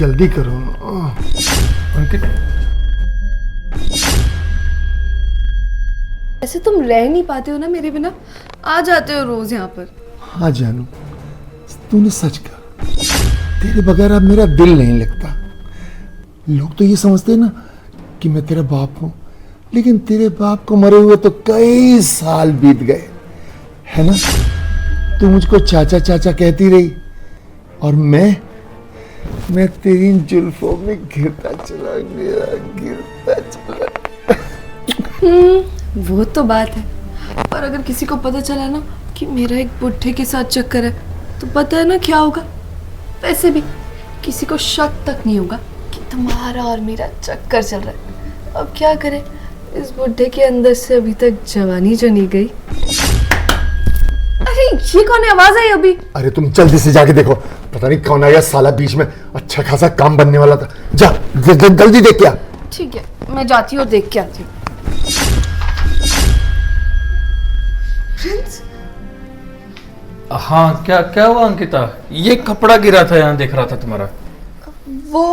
जल्दी करो। अंकित, ऐसे तुम रह नहीं पाते हो ना मेरे बिना, आ जाते हो रोज यहाँ पर। हाँ जानू, तूने सच कहा, तेरे बगैर अब मेरा दिल नहीं लगता। लोग तो ये समझते हैं ना कि मैं तेरा बाप हूं, लेकिन तेरे बाप को मरे हुए तो कई साल बीत गए, है ना। तू मुझको चाचा चाचा कहती रही और मैं तेरी इन जुल्फों में गिरता चला गया, गिरता चला। वो तो बात है, पर अगर किसी को पता चला ना कि मेरा एक बुढ़े के साथ चक्कर है, तो पता है ना क्या होगा। वैसे भी किसी को शक तक नहीं होगा कि तुम्हारा और मेरा चक्कर चल रहा है। अब क्या करें, इस बुढ़े के अंदर से अभी तक जवानी जो नहीं गई। अरे ये कौन है, आवाज आई अभी। अरे तुम जल्दी से जाके देखो, पता नहीं कौन आया साला बीच में, अच्छा खासा काम बनने वाला था। जा जल्दी देख क्या। ठीक है, मैं जाती हूँ, देख के आती हूँ। प्रिंस, हाँ क्या हुआ अंकिता? ये कपड़ा गिरा था, यहाँ देख रहा था तुम्हारा। वो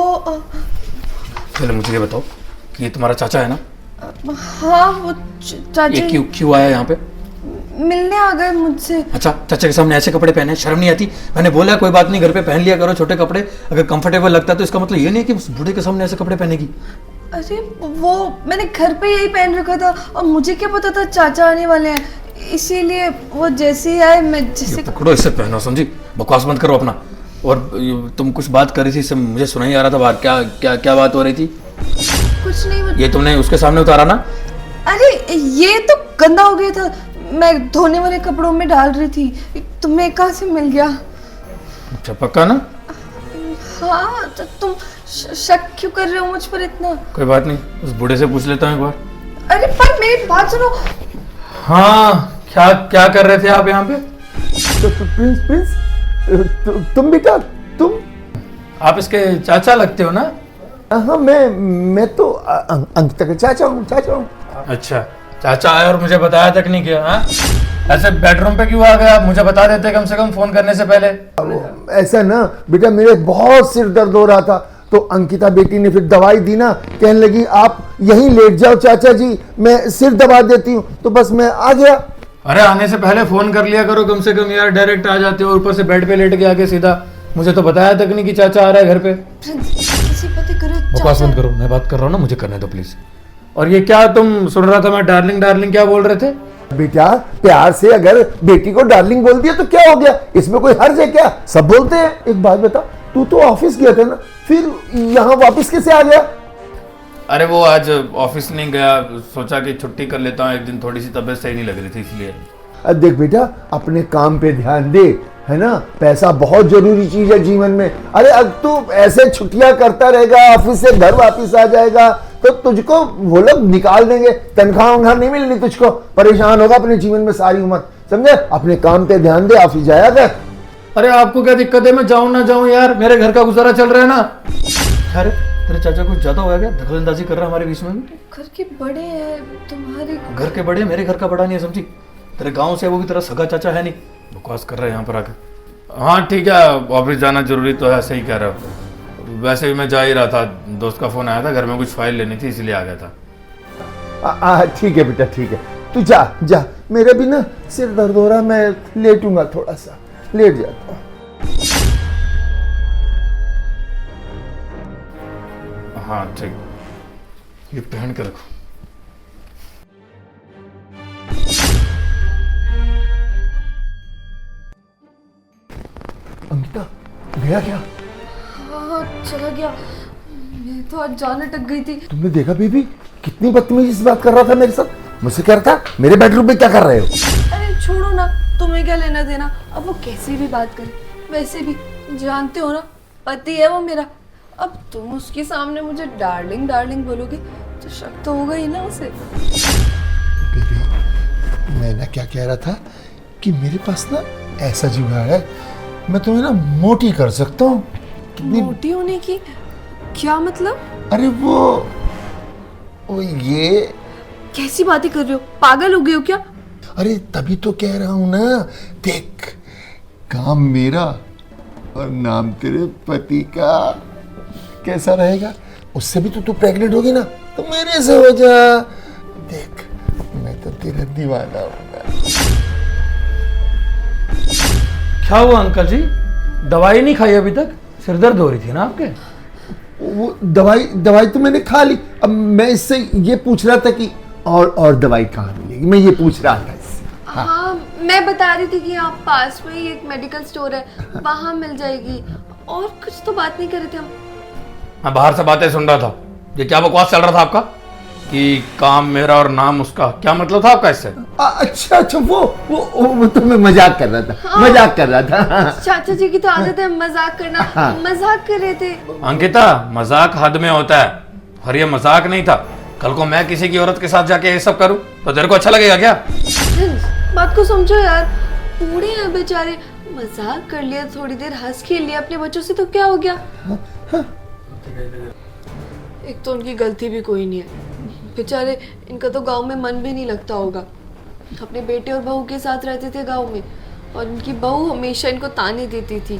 पहले मुझे ये बताओ कि ये तुम्हारा चाचा है ना? हाँ वो चाचा ये क्यों आया यहाँ पे? मिलने आ गए मुझसे। अच्छा, चाचा के सामने ऐसे कपड़े पहने, शर्म नहीं आती? मैंने बोला कोई बात नहीं, घर पे पहन लिया करो छोटे कपड़े, अगर कंफर्टेबल लगता है तो इसका मतलब ये नहीं कि बूढ़े के सामने ऐसे कपड़े पहनेगी। अरे वो मैंने घर पे यही पहन रखा था, और मुझे क्या पता था चाचा आने वाले हैं, इसीलिए वो जैसे ही आए मैं जैसे। पकड़ो, इससे पहनो, समझी? बकवास बंद करो अपना। और तुम कुछ बात कर रही थी, मुझे सुना ही आ रहा था बाहर। क्या क्या क्या बात हो रही थी? कुछ नहीं। ये तुमने उसके सामने उतारा ना? अरे ये तो गंदा हो गया था, मैं धोने वाले कपड़ों में डाल रही थी, तुम्हें कहाँ से मिल गया? अच्छा, पक्का ना? हाँ, तो तुम शक क्यों कर रहे हो मुझ पर इतना? कोई बात नहीं, उस बूढ़े से पूछ लेता हूँ एक बार। अरे पर मेरी बात सुनो। हाँ, क्या कर रहे थे आप यहाँ पे? प्रिंस, तुम बेटा, तुम? आप इसके चाचा लगते हो ना? हाँ, मैं तो अंकिता का चाचा हूँ। अच्छा, चाचा आया और मुझे बताया तक नहीं किया? हाँ, ऐसे बेडरूम पे क्यों आ गए आप? मुझे बता देते कम से कम फोन करने से पहले। ऐसा ना बेटा, मेरे बहुत सिर दर्द हो रहा था, तो अंकिता बेटी ने फिर दवाई दी ना, कहने लगी आप यहीं लेट जाओ चाचा जी, मैं सिर दबा देती हूँ, तो बस मैं आ गया। अरे आने से पहले फोन कर लिया करो कम से कम यार, डायरेक्ट आ जाते हो, ऊपर से बेड पे लेट के आके सीधा। मुझे तो बताया तक नहीं कि चाचा आ रहा है घर पे। बकवास बंद करो, मैं बात कर रहा हूँ ना, मुझे करने दो प्लीज। और ये क्या तुम सुन रहा था मैं डार्लिंग क्या बोल रहे थे? बेटा प्यार से अगर बेटी को डार्लिंग बोल दिया तो क्या हो गया, इसमें कोई हर्ज है क्या? सब बोलते हैं। एक बात बता, तू तो ऑफिस गया था ना, फिर यहाँ वापस कैसे आ गया? अरे वो आज ऑफिस नहीं गया, सोचा कि छुट्टी कर लेता हूँ एक दिन, थोड़ी सी तबीयत सही नहीं लग रही थी इसलिए। देख बेटा, अपने काम पे ध्यान दे, है ना, पैसा बहुत जरूरी चीज है जीवन में। अरे अब तू ऐसे छुट्टियां करता रहेगा, ऑफिस से घर वापस आ जाएगा, तो तुझको वो लोग निकाल देंगे, तनख्वाह वनख्वाह नहीं मिलनी, तुझको परेशान होगा अपने जीवन में सारी उम्र। समझे? अपने काम पे ध्यान दे, ऑफिस जाया कर। अरे आपको क्या दिक्कत है मैं जाऊं ना जाऊं यार, मेरे घर का गुजारा चल रहा है ना। अरे तेरे चाचा कुछ ज्यादा हो गया, दखलंदाजी कर रहा है हमारे बीच में। घर के बड़े हैं तुम्हारे। घर के बड़े, मेरे घर का बड़ा नहीं है, समझी? तेरे गांव से वो भी तेरा सगा चाचा है नहीं, बकवास कर रहा है यहाँ पर आकर। हाँ ठीक है, ऑफिस जाना जरूरी तो है, सही कह रहा हो। वैसे भी मैं जा ही रहा था, दोस्त का फोन आया था, घर में कुछ फाइल लेनी थी इसलिए आ गया था। ठीक है बेटा, ठीक है, तू जा, मेरे भी ना सिर दर्द हो रहा, मैं लेटूंगा, थोड़ा सा लेट जाता हूँ। हाँ ठीक, ये पहन के रखो। अंकिता गया क्या? हाँ चला गया, मैं तो आज जान अटक गई थी। तुमने देखा बेबी, कितनी बदतमीजी से बात कर रहा था मेरे साथ। मुझसे कह रहा था मेरे बेडरूम में क्या कर रहे हो? अरे छोड़ो ना, तुम्हें क्या लेना देना, अब वो कैसी भी बात करे, वैसे भी जानते हो ना पति है वो मेरा। अब तुम उसके सामने मुझे डार्लिंग बोलोगे तो शक तो होगा ही ना उसे। बेबी मैं ना क्या कह रहा था कि मेरे पास ना ऐसा जुगाड़ है, मैं तुम्हें ना मोटी कर सकता हूँ। मोटी होने की क्या मतलब? अरे वो ये कैसी बातें कर रहे हो, पागल हो गए हो क्या? अरे तभी तो कह रहा हूं ना, देख काम मेरा और नाम तेरे पति का। कैसा रहेगा, उससे भी तो तू प्रेग्नेंट होगी ना, तो मेरे से हो जा। देख मैं तो तेरा दीवाना हूँ। क्या हुआ अंकल जी, दवाई नहीं खाई अभी तक? सिर दर्द हो रही थी ना आपके? वो दवाई तो मैंने खा ली। अब मैं इससे ये पूछ रहा था कि और दवाई कहाँ मिलेगी, मैं ये पूछ रहा था इससे। हाँ, मैं बता रही थी कि यहाँ पास में ही एक मेडिकल स्टोर है, वहाँ मिल जाएगी। और कुछ तो बात नहीं कर रहे थे हम। मैं बाहर से बातें सुन रहा था। ये क्या बकवास चल रहा था आपका कि काम मेरा और नाम उसका? क्या मतलब था आपका इससे? अच्छा वो तो मैं मजाक कर रहा था। हाँ। मजाक कर रहा था। चाचा जी की तो आदत है मजाक करना। हाँ। मजाक कर रहे थे। अंकिता, मजाक हद में होता है, और ये मजाक नहीं था। कल को मैं किसी की औरत के साथ जाके ये सब करूं तो तेरे को अच्छा लगेगा क्या? बात को समझो यार, बूढ़े हैं बेचारे, मजाक कर लिया, थोड़ी देर हंस खेल लिया अपने बच्चों से, तो क्या हो गया? एक तो उनकी गलती भी कोई नहीं है बेचारे, इनका तो गांव में मन भी नहीं लगता होगा। अपने बेटे और बहू के साथ रहते थे गांव में, और इनकी बहू हमेशा इनको ताने देती थी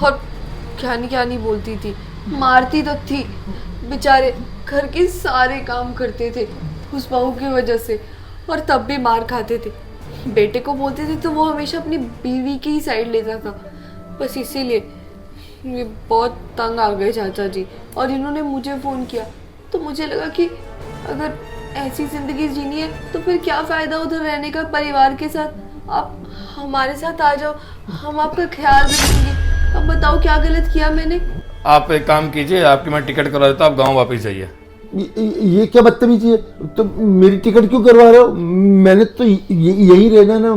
और क्या नहीं बोलती थी, मारती तक थी। बेचारे घर के सारे काम करते थे उस बहू की वजह से, और तब भी मार खाते थे। बेटे को बोलते थे तो वो हमेशा अपनी बीवी की ही साइड लेता था। बस इसीलिए ये बहुत तंग आ गए चाचा जी, और इन्होंने मुझे फ़ोन किया तो मुझे लगा कि अगर ऐसी ज़िंदगी जीनी है तो फिर क्या फ़ायदा उधर रहने का परिवार के साथ। आप हमारे साथ आ जाओ, हम आपका ख्याल रखेंगे। अब बताओ क्या गलत किया मैंने? आप एक काम कीजिए, आपकी मैं टिकट करवा देता हूं, आप गाँव वापस जाइए। ये क्या बदतमीजी है? तो मेरी टिकट क्यों करवा रहे हो? मैंने तो यही रहना ना।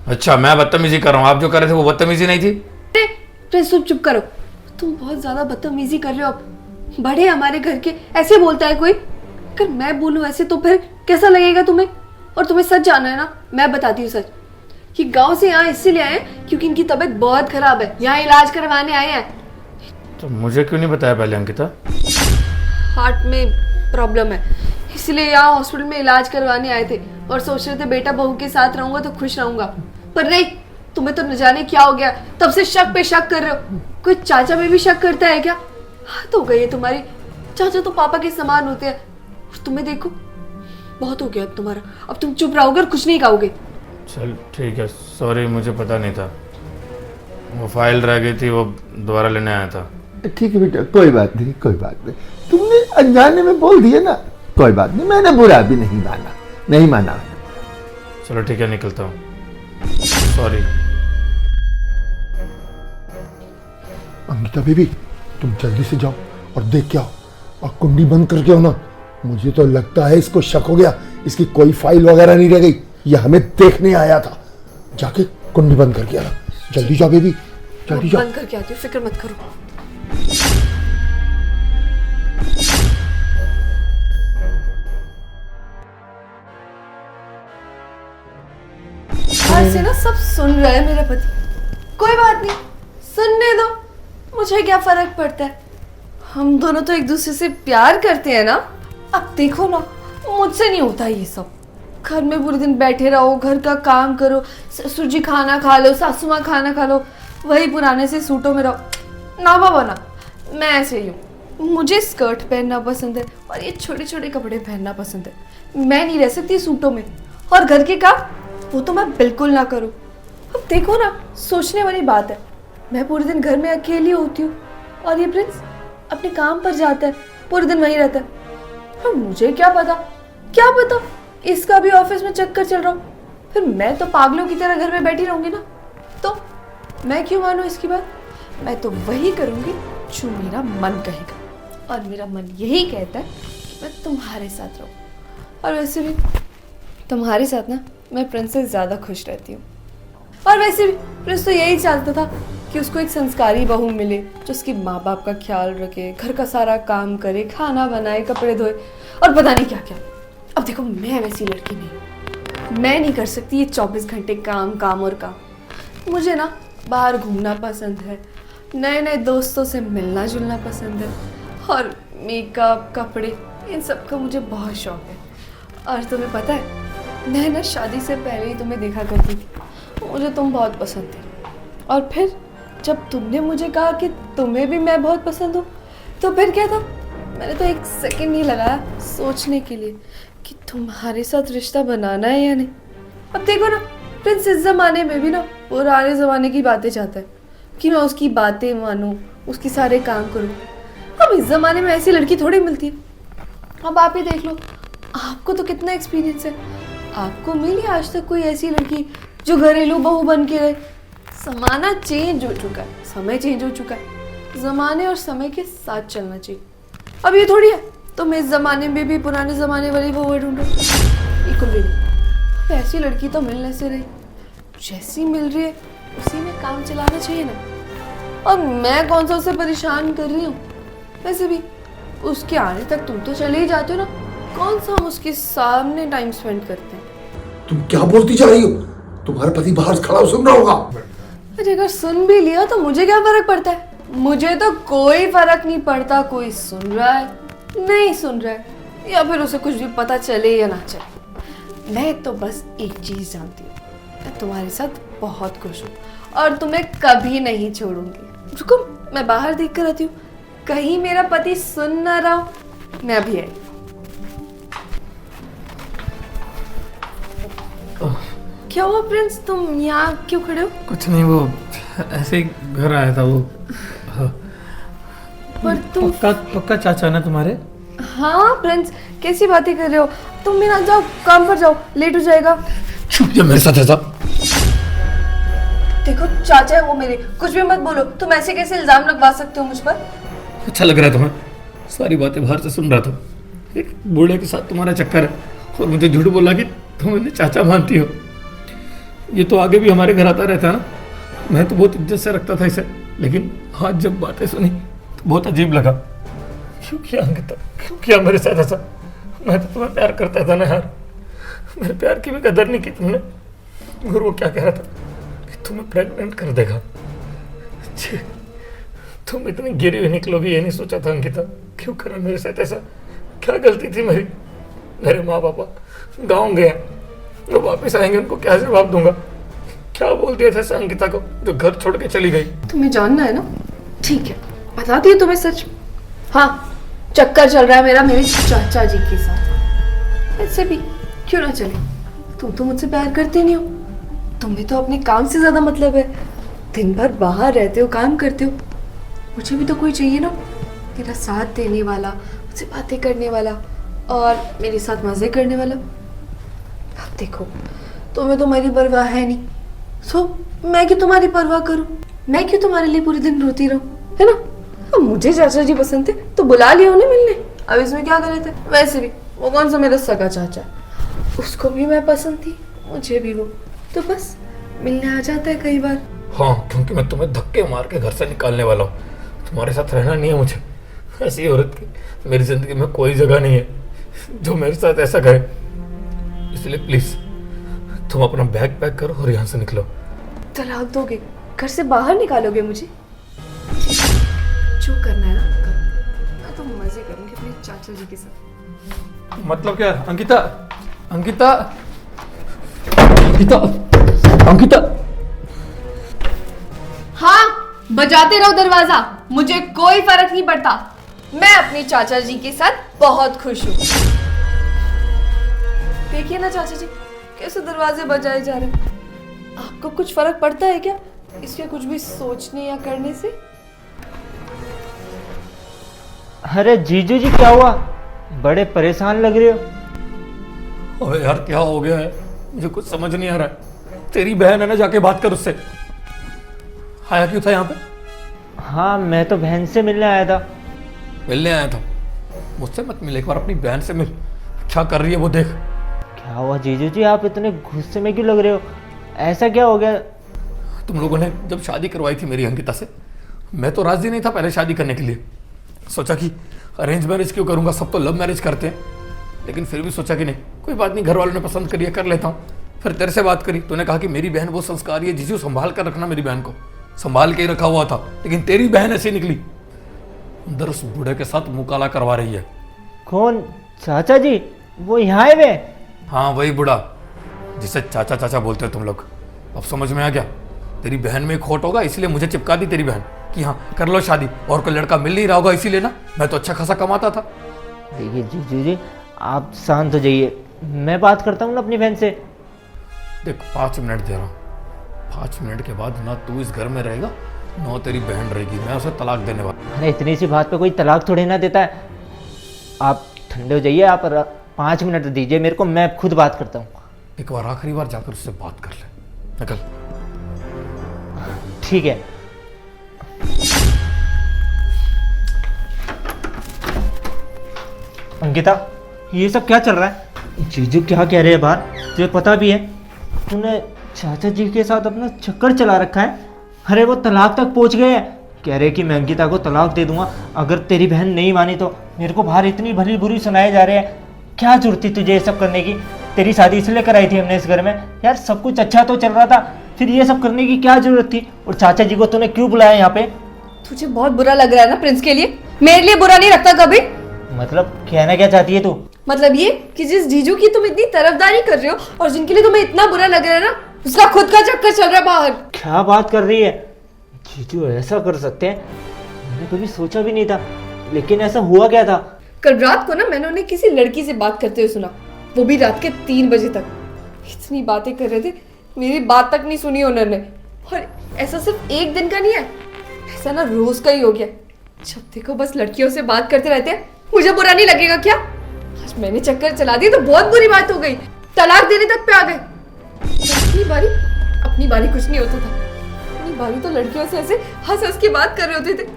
अच्छा, मैं बदतमीजी कर रहा हूँ? आप जो कर रहे थे वो बदतमीजी नहीं थी? अरे चुप करो, तुम बहुत ज्यादा बदतमीजी कर रहे हो। अब बड़े हमारे घर के ऐसे बोलता है कोई? अगर मैं बोलूं ऐसे तो फिर कैसा लगेगा तुम्हें? और तुम्हें सच जानना है ना, मैं बताती हूँ सच, कि गांव से यहाँ इसलिए आए हैं क्योंकि इनकी तबीयत बहुत खराब है, यहाँ इलाज करवाने आए हैं। तो मुझे क्यों नहीं बताया पहले अंकिता? हार्ट में प्रॉब्लम है, इसलिए यहाँ हॉस्पिटल में इलाज करवाने आए थे, और सोच रहे थे बेटा बहू के साथ रहूंगा तो खुश रहूंगा। पर नहीं, तुम्हें तो न जाने क्या हो गया, तब से शक पे शक कर रहे हो। कोई चाचा में भी शक करता है क्या? हाथ हो गई है तुम्हारी, चाचा तो पापा के समान होते हैं, और तुम्हें देखो, बहुत हो गया अब तुम्हारा। अब तुम चुप रहोगे और कुछ नहीं कहोगे। चल ठीक है, सॉरी, मुझे पता नहीं था, वो फाइल रह गई थी, वो दोबारा लेने आया था। ठीक है बेटा, कोई बात नहीं, कोई बात नहीं, तुमने अनजाने में बोल दिया ना, कोई बात नहीं, मैंने बुरा भी नहीं माना। चलो ठीक है, निकलता हूँ, सॉरी। अंकिता बेबी, तुम जल्दी से जाओ और देख के आओ, और कुंडी बंद करके आओ ना। मुझे तो लगता है इसको शक हो गया, इसकी कोई फाइल वगैरह नहीं रह गई, ये हमें देखने आया था। जाके कुंडी बंद करके आना, जल्दी जाओ बेबी, जल्दी जाओ। बंद करके आती हूँ, फिक्र मत करो। आज से ना सब सुन रहा है मेरा पति। कोई बात नहीं, सुनने दो, मुझे क्या फर्क पड़ता है। हम दोनों तो एक दूसरे से प्यार करते हैं ना। अब देखो ना, मुझसे नहीं होता ये सब। घर में पूरे दिन बैठे रहो, घर का काम करो, ससुर जी खाना खा लो, सासू माँ खाना खा लो, वही पुराने से सूटों में रहो। ना बाबा ना, मैं ऐसे ही हूँ। मुझे स्कर्ट पहनना पसंद है और ये छोटे छोटे कपड़े पहनना पसंद है। मैं नहीं रह सकती सूटों में। और घर के काम वो तो मैं बिल्कुल ना करूँ। अब देखो ना, सोचने वाली बात है, मैं पूरे दिन घर में अकेली होती हूँ और ये प्रिंस अपने काम पर जाता है, पूरे दिन वहीं रहता है। और मुझे क्या पता इसका भी ऑफिस में चक्कर चल रहा हो, फिर मैं तो पागलों की तरह घर में बैठी रहूंगी ना। तो मैं क्यों मानूं इसकी बात? मैं तो वही करूंगी जो मेरा मन कहेगा, और मेरा मन यही कहता है कि मैं तुम्हारे साथ रहूं। और वैसे भी तुम्हारे साथ ना मैं प्रिंस से ज़्यादा खुश रहती हूँ। और वैसे भी प्रिंस तो यही चाहता था कि उसको एक संस्कारी बहू मिले जो उसके माँ बाप का ख्याल रखे, घर का सारा काम करे, खाना बनाए, कपड़े धोए, और पता नहीं क्या क्या। अब देखो, मैं वैसी लड़की नहीं, मैं नहीं कर सकती ये 24 घंटे काम और काम। मुझे ना बाहर घूमना पसंद है, नए नए दोस्तों से मिलना जुलना पसंद है, और मेकअप, कपड़े, इन सब का मुझे बहुत शौक है। और तुम्हें पता है, मैं ना शादी से पहले ही तुम्हें देखा करती थी, मुझे तुम बहुत पसंद थे। और फिर जब तुमने मुझे कहा कि तुम्हें भी मैं बहुत पसंद हूँ, तो फिर क्या था? मैंने तो एक सेकंड नहीं लगाया सोचने के लिए कि तुम्हारे साथ रिश्ता बनाना है या नहीं। अब देखो ना, प्रिंस इस जमाने में भी ना पुराने जमाने की बातें चाहता है कि मैं उसकी बातें मानूं, उसके सारे काम करूं। अब इस जमाने में ऐसी लड़की थोड़ी मिलती है। अब आप ही देख लो, आपको तो कितना एक्सपीरियंस है, आपको मिली आज तक कोई ऐसी लड़की जो घरेलू बहू बन के रहे? जमाना चेंज हो चुका है, समय चेंज हो चुका है, जमाने और समय के साथ चलना चाहिए। अब ये थोड़ी है तुम इस जमाने में भी पुराने जमाने वाली बहू ढूंढो, बिल्कुल भी नहीं। अब ऐसी लड़की तो मिलने से रही, जैसी मिल रही है उसी में काम चलाना चाहिए ना। और मैं कौन सा उसे परेशान कर रही हूँ? वैसे भी उसके आने तक तुम तो चले ही जाते हो ना, कौन सा हम उसके सामने टाइम स्पेंड करते हैं। तुम क्या बोलती जा रही हो? तुम्हारा पति बाहर खड़ा सुन रहा होगा। अरे अगर सुन भी लिया तो मुझे क्या फर्क पड़ता है? मुझे तो कोई फर्क नहीं पड़ता कोई सुन रहा है नहीं सुन रहा है, या फिर उसे कुछ भी पता चले या ना चले। मैं तो बस एक चीज जानती हूँ, मैं तुम्हारे साथ बहुत खुश हूँ और तुम्हें कभी नहीं छोड़ूंगी। रुको, मैं बाहर देख कर आती हूँ, कहीं मेरा पति सुन ना रहा हो। मैं अभी आई। क्या हुआ प्रिंस, तुम यहाँ क्यों खड़े हो? कुछ नहीं, वो ऐसे ही घर आया था वो। हाँ। पर तुम पक्का चाचा ना तुम्हारे? हाँ प्रिंस, कैसी बातें कर रहे हो तुम? भी ना जाओ, काम पर जाओ, लेट हो जाएगा। चुप जा मेरे साथ ऐसा। देखो चाचा है वो मेरे, कुछ भी मत बोलो। तुम ऐसे कैसे इल्जाम लगवा सकते हो मुझ पर? अच्छा लग रहा है तुम्हें? सारी बातें बाहर से सुन रहा था, एक बूढ़े के साथ तुम्हारा चक्कर है और मुझे झूठ बोला कि तुम इन्हें चाचा मानती हो। ये तो आगे भी हमारे घर आता रहता है ना, मैं तो बहुत इज्जत से रखता था इसे, लेकिन आज जब बातें सुनी तो बहुत अजीब लगा। क्यों किया अंकिता, क्यों किया मेरे साथ ऐसा? मैं तो तुम्हें प्यार करता था ना यार, मेरे प्यार की भी कदर नहीं की तुमने। और वो क्या कह रहा था कि तुम्हें प्रेग्नेंट कर देगा। छी, तुम इतनी गिरी हुई निकलोगी ये नहीं सोचा था अंकिता। क्यों करा मेरे साथ ऐसा? क्या गलती थी मेरी? मेरे माँ पापा गाँव गए, वो वापस आएंगे, उनको क्या जवाब दूंगा? क्या बोल दिया था ऐसा अंकिता को जो घर छोड़ के चली गई? तुम्हें जानना है ना? ठीक है, बताती हूँ तुम्हें सच। हाँ, चक्कर चल रहा है मेरा मेरे चाचा जी के साथ। ऐसे भी क्यों ना चले, तुम तो मुझसे प्यार करते नहीं हो, तुम्हें तो अपने काम से ज्यादा मतलब है। दिन भर बाहर रहते हो, काम करते हो, मुझे भी तो कोई चाहिए ना, मेरा साथ देने वाला, मुझसे बातें करने वाला और मेरे साथ मजे करने वाला। अब देखो, तुम्हें तो मेरी परवाह है नहीं, सो मैं क्यों तुम्हारी परवाह करूं? मैं क्यों तुम्हारे लिए पूरे दिन रोती रहूं, है ना? अब मुझे चाचा जी पसंद थे तो बुला लिया उन्हें मिलने, अब इसमें क्या करे थे? वैसे भी वो कौन सा मेरा सगा चाचा, उसको भी मैं पसंद थी, मुझे भी वो, तो बस मिलने आ जाता है कई बार। हाँ, क्योंकि मैं तुम्हें धक्के मार के घर से निकालने वाला हूँ, तुम्हारे साथ रहना नहीं है मुझे। ऐसी औरत की मेरी जिंदगी में कोई जगह नहीं है जो मेरे साथ ऐसा करे। इसलिए प्लीज तुम अपना बैग पैक करो और यहाँ से निकलो। तलाक दोगे? घर से बाहर निकालोगे मुझे? जो करना है ना करो, मैं तो मजे करूंगी अपने चाचा जी के साथ। मतलब क्या अंकिता? अंकिता, अंकिता, अंकिता। हाँ, बजाते रहो दरवाजा, मुझे कोई फर्क नहीं पड़ता। मैं अपने चाचा जी के साथ बहुत खुश हूँ। देखिए ना चाचा जी कैसे दरवाजे बजाए जा रहे हैं। आपको कुछ फर्क पड़ता है क्या इसके कुछ भी सोचने या करने से? अरे जीजू जी क्या हुआ, बड़े परेशान लग रहे हो। अरे यार क्या हो गया है, मुझे कुछ समझ नहीं आ रहा है। तेरी बहन है ना, जाके बात कर उससे। आया क्यों था यहाँ पे? हाँ, मैं तो बहन से मिलने आया था। मिलने आया था? मुझसे मत मिल, एक बार अपनी बहन से मिल। क्या कर रही है वो देख। क्या हुआ जीजू जी, आप इतने गुस्से में क्यों लग रहे हो? ऐसा क्या हो गया? तुम लोगों ने जब शादी करवाई थी मेरी अंकिता से, मैं तो राजी नहीं था पहले शादी करने के लिए। सोचा कि अरेंज मैरिज क्यों करूंगा, सब तो लव मैरिज करते हैं। लेकिन फिर भी सोचा कि नहीं, कोई बात नहीं, घर वालों ने पसंद करी है, कर लेता हूँ। फिर तेरे से बात करी, तूने कहा कि मेरी बहन वो संस्कारी है, जीजू संभाल कर रखना। मेरी बहन को संभाल के ही रखा हुआ था, लेकिन तेरी बहन ऐसी निकली, अंदर उस बूढ़े के साथ मुंह काला करवा रही है। कौन? चाचा जी? वो यहाँ आए हुए? हाँ, वही बूढ़ा जिसे चाचा चाचा बोलते हो तुम लोग। अब समझ में आ गया, तेरी बहन में खोट होगा इसलिए मुझे चिपका दी तेरी बहन। कि हाँ कर लो शादी, और कोई लड़का मिल नहीं रहा होगा इसीलिए ना, मैं तो अच्छा खासा कमाता था। देखिए जीजू जी, आप शांत हो जाइए, मैं बात करता हूँ ना अपनी बहन से। देख 5 मिनट दे रहा हूँ, 5 मिनट के बाद ना तू इस घर में रहेगा ना तेरी बहन रहेगी, मैं उसे तलाक देने वाला। अरे इतनी सी बात पे कोई तलाक थोड़ी ना देता है। आप ठंडे हो जाइए, आप 5 मिनट दीजिए मेरे को, मैं खुद बात करता हूँ। एक बार आखिरी बार जाकर उससे बात कर ले, निकल। ठीक है। अंकिता, ये सब क्या चल रहा है? जीजू क्या कह रहे हैं बाहर, तुझे पता भी है? तूने चाचा जी के साथ अपना चक्कर चला रखा है। अरे वो तलाक तक पहुंच गए हैं, कह रहे कि मैं अंकिता को तलाक दे दूंगा अगर तेरी बहन नहीं मानी तो। मेरे को बाहर इतनी भली बुरी सुनाए जा रहे हैं। क्या जरूरत थी तुझे ये सब करने की? तेरी शादी इसलिए कराई थी हमने इस घर में यार, सब कुछ अच्छा तो चल रहा था, फिर ये सब करने की क्या जरूरत थी? और चाचा जी को तूने क्यों बुलाया यहाँ पे? तुझे बहुत बुरा लग रहा है ना प्रिंस के लिए? मेरे लिए बुरा नहीं लगता कभी। मतलब कहना क्या चाहती है तू? मतलब ये कि जिस जीजू की तुम इतनी तरफदारी कर रहे हो और जिनके लिए तुम्हें इतना बुरा लग रहा है ना, उसका खुद का चक्कर चल रहा है बाहर। क्या बात कर रही है? जीजू ऐसा कर सकते हैं? मैंने कभी सोचा भी नहीं था, लेकिन ऐसा हुआ क्या था? कल रात को ना मैंने उन्हें किसी लड़की से बात करते हुए सुना, वो भी रात के 3 बजे तक। इतनी बातें कर रहे थे, मेरी बात तक नहीं सुनी उन्होंने। और ऐसा सिर्फ एक दिन का नहीं है, ऐसा ना रोज का ही हो गया। जब देखो बस लड़कियों से बात करते रहते हैं। मुझे बुरा नहीं लगेगा क्या? आज मैंने चक्कर चला दी तो बहुत बुरी बात हो गई, तलाक देने तक पे आ गए। अपनी बारी कुछ नहीं होता था, अपनी बारी तो लड़कियों से ऐसे हंस हंस के बात कर रहे होते थे।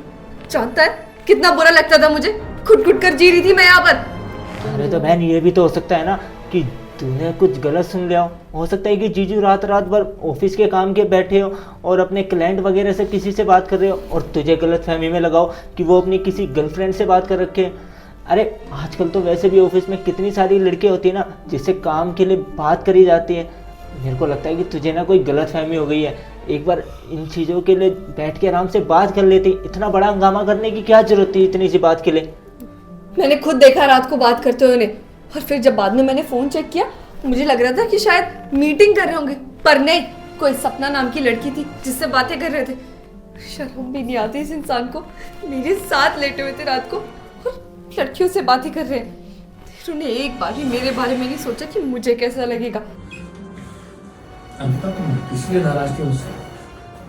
जानता है कितना बुरा लगता था मुझे, खुद खुद कर जी रही थी मैं यहाँ पर। अरे तो बहन, ये भी तो हो सकता है ना कि तूने कुछ गलत सुन लिया हो सकता है कि जीजू रात रात भर ऑफिस के काम के बैठे हो और अपने क्लाइंट वगैरह से किसी से बात कर रहे हो और तुझे गलत फहमी में लगाओ कि वो अपनी किसी गर्लफ्रेंड से बात कर रखे। अरे आजकल तो वैसे भी ऑफिस में कितनी सारी लड़कियां होती है ना जिससे काम के लिए बात करी जाती है। मेरे को लगता है कि तुझे ना कोई गलत फहमी हो गई है। एक बार इन चीज़ों के लिए बैठ के आराम से बात कर लेती, इतना बड़ा हंगामा करने की क्या जरूरत थी इतनी सी बात के लिए? मैंने खुद देखा रात को बात करते हुए उन्हें, और फिर जब बाद में मैंने फोन चेक किया मुझे लग रहा था कि शायद मीटिंग कर रहे होंगे, पर नहीं, कोई सपना नाम की लड़की थी जिससे बातें कर रहे थे। शर्म भी नहीं आती इस इंसान को, मेरे साथ लेटे हुए थे रात को और लड़कियों से बातें कर रहे हैं। फिर उन्हें एक बार भी मेरे बारे में नहीं सोचा कि मुझे कैसा लगेगा। अंकिता तुम इसलिए नाराज थे उससे?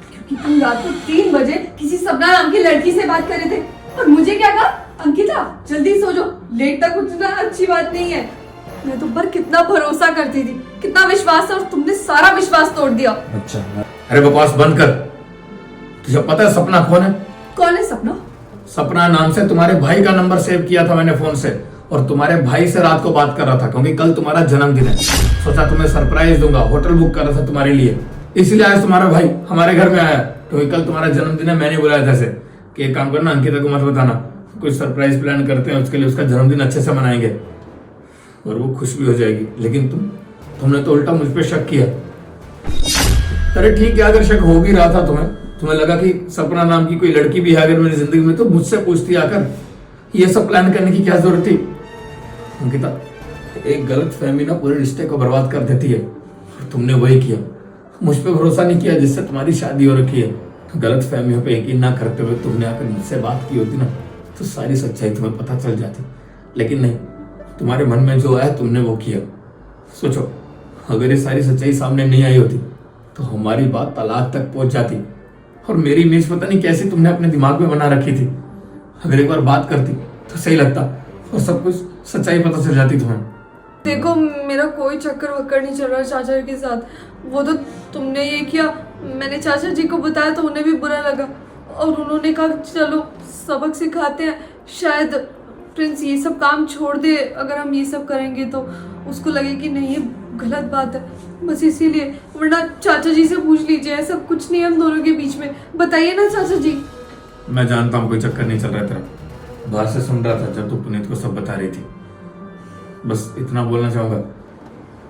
क्योंकि तुम रात को 3 बजे किसी सपना नाम की लड़की से बात कर रहे थे और मुझे क्या कहा, अंकिता जल्दी सो जाओ, लेट तक उठना अच्छी बात नहीं है। मैं तुम पर कितना भरोसा करती थी, कितना विश्वास था, और तुमने सारा विश्वास तोड़ दिया। अच्छा, अरे बकवास बंद कर। तुझे पता है सपना कौन है? कौन है सपना? सपना नाम से तुम्हारे भाई का नंबर सेव किया था मैंने फोन से, और तुम्हारे भाई से रात को बात कर रहा था क्योंकि कल तुम्हारा जन्मदिन है। सोचा तुम्हें सरप्राइज दूंगा, होटल बुक कर रहा था तुम्हारे लिए, इसलिए आज तुम्हारा भाई हमारे घर में आया क्योंकि कल तुम्हारा जन्मदिन है। मैंने बुलाया था ऐसे कि एक काम करना, अंकिता को मत बताना, कुछ सरप्राइज प्लान करते हैं उसके लिए, उसका जन्मदिन अच्छे से मनाएंगे और वो खुश भी हो जाएगी। लेकिन तुमने तो उल्टा मुझ पे शक किया। अरे ठीक है, अगर शक हो भी रहा था तुम्हें लगा कि सपना नाम की कोई लड़की भी है अगर मेरी जिंदगी में, तो मुझसे पूछती आकर। ये सब प्लान करने की क्या जरूरत थी? अंकिता, एक गलत फहमी ना पूरे रिश्ते को बर्बाद कर देती है, और तुमने वही किया। मुझ पे भरोसा नहीं किया जिससे तुम्हारी शादी हो रखी है। गलत फहमियों पे यकीन ना करते हुए तुमने आकर मुझसे बात की होती ना, तो सारी सच्चाई तुम्हें पता चल जाती। लेकिन नहीं, तुम्हारे मन में जो आया तुमने वो किया। सोचो, अगर ये सारी सच्चाई सामने नहीं आई होती तो हमारी बात तलाक तक पहुंच जाती, और मेरी इमेज पता नहीं कैसे तुमने अपने दिमाग में बना रखी थी। अगर एक बार बात करती तो सही लगता और सब कुछ सच्चाई पता चल जाती तुम्हें। देखो मेरा कोई चक्कर वक्कर नहीं चल रहा चाचा के साथ, वो तो तुमने ये किया, मैंने चाचा जी को बताया तो उन्हें भी बुरा लगा और उन्होंने कहा चलो सबक सिखाते हैं, शायद प्रिंस ये सब काम छोड़ दे, अगर हम ये सब करेंगे तो उसको लगे कि नहीं ये गलत बात है, बस इसीलिए। वरना चाचा जी से पूछ लीजिए, ऐसा कुछ नहीं है हम दोनों के बीच में, बताइए ना चाचा जी। मैं जानता हूँ कोई चक्कर नहीं चल रहा तेरा, बाहर से सुन रहा था जब तू पुनीत को सब बता रही थी। बस इतना बोलना चाहूँगा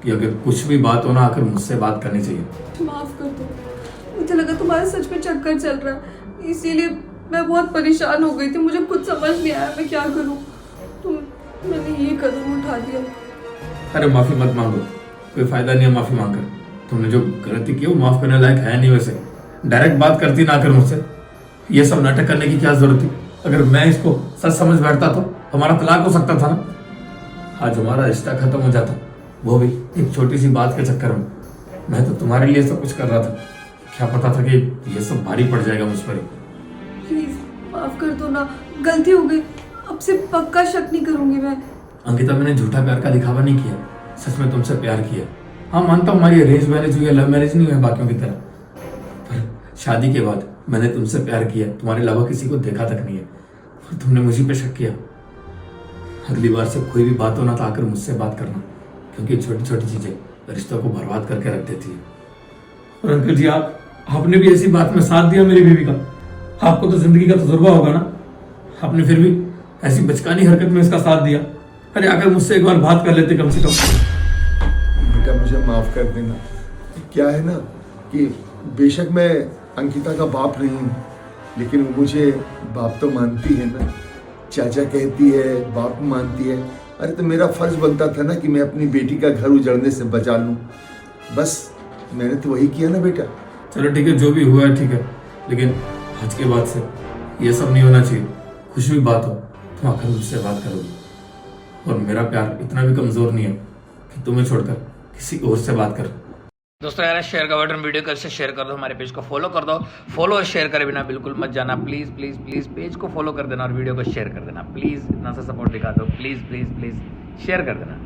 कि अगर कुछ भी बात हो ना, आकर मुझसे बात करनी चाहिए। माफ कर दो, मुझे लगा तुम्हारा सच में चक्कर चल रहा है, इसीलिए मैं बहुत परेशान हो गई थी, मुझे कुछ समझ नहीं आया मैं क्या करूँ, तो मैंने ये कदम उठा दिया। अरे माफी मत मांगो, कोई फायदा नहीं है माफी मांगकर। तुमने जो गलती की वो माफ करने लायक है नहीं। वैसे डायरेक्ट बात करती ना कर मुझसे, ये सब नाटक करने की क्या जरूरत थी? अगर मैं इसको सच समझ बैठता तो हमारा तलाक हो सकता था ना। आज हमारा रिश्ता खत्म हो जाता, वो भी एक छोटी सी बात के चक्कर में। मैं तो तुम्हारे लिए सब कुछ कर रहा था, क्या पता था कि ये सब भारी पड़ जाएगा मुझ पर। प्लीज माफ कर दो ना, गलती हो गई, अब से पक्का शक नहीं करूंगी मैं। अंकिता, मैंने झूठा प्यार का दिखावा नहीं किया, सच में तुमसे प्यार किया। हाँ मानता हूँ हमारी अरेंज मैरिज हुई है, लव मैरिज नहीं हुई बाकियों की तरह, पर शादी के बाद मैंने तुमसे प्यार किया, तुम्हारे अलावा किसी को देखा तक नहीं है, और तुमने मुझे पे शक किया। अगली बार से कोई भी बात हो ना तो आकर मुझसे बात करना, क्योंकि छोटी छोटी चीजें रिश्तों को बर्बाद करके रख देती है। और अंकल जी, आपने भी ऐसी बात में साथ दिया मेरी बीवी का, आपको तो जिंदगी का तजुर्बा होगा ना, आपने फिर भी ऐसी बचकानी हरकत में इसका साथ दिया। अरे आकर मुझसे एक बार बात कर लेते कम से कम। बेटा मुझे माफ कर देना। क्या है ना कि बेशक मैं अंकिता का बाप नहीं हूँ, लेकिन वो मुझे बाप तो मानती है ना, चाचा कहती है, बाप मानती है। अरे तो मेरा फर्ज बनता था ना कि मैं अपनी बेटी का घर उजड़ने से बचा लूँ, बस मैंने तो वही किया ना बेटा। चलो ठीक है, जो भी हुआ है ठीक है, लेकिन आज के बाद से ये सब नहीं होना चाहिए। कुछ भी बात हो तुम आकर मुझसे बात करोगी, और मेरा प्यार इतना भी कमजोर नहीं है कि तुम्हें छोड़कर किसी और से बात कर। दोस्तों यार, शेयर का बटन वीडियो को से शेयर कर दो, हमारे पेज को फॉलो कर दो। फॉलो और शेयर करे बिना बिल्कुल मत जाना, प्लीज प्लीज प्लीज पेज को फॉलो कर देना और वीडियो को शेयर कर देना। प्लीज इतना सा सपोर्ट दिखा दो, प्लीज प्लीज प्लीज शेयर कर देना।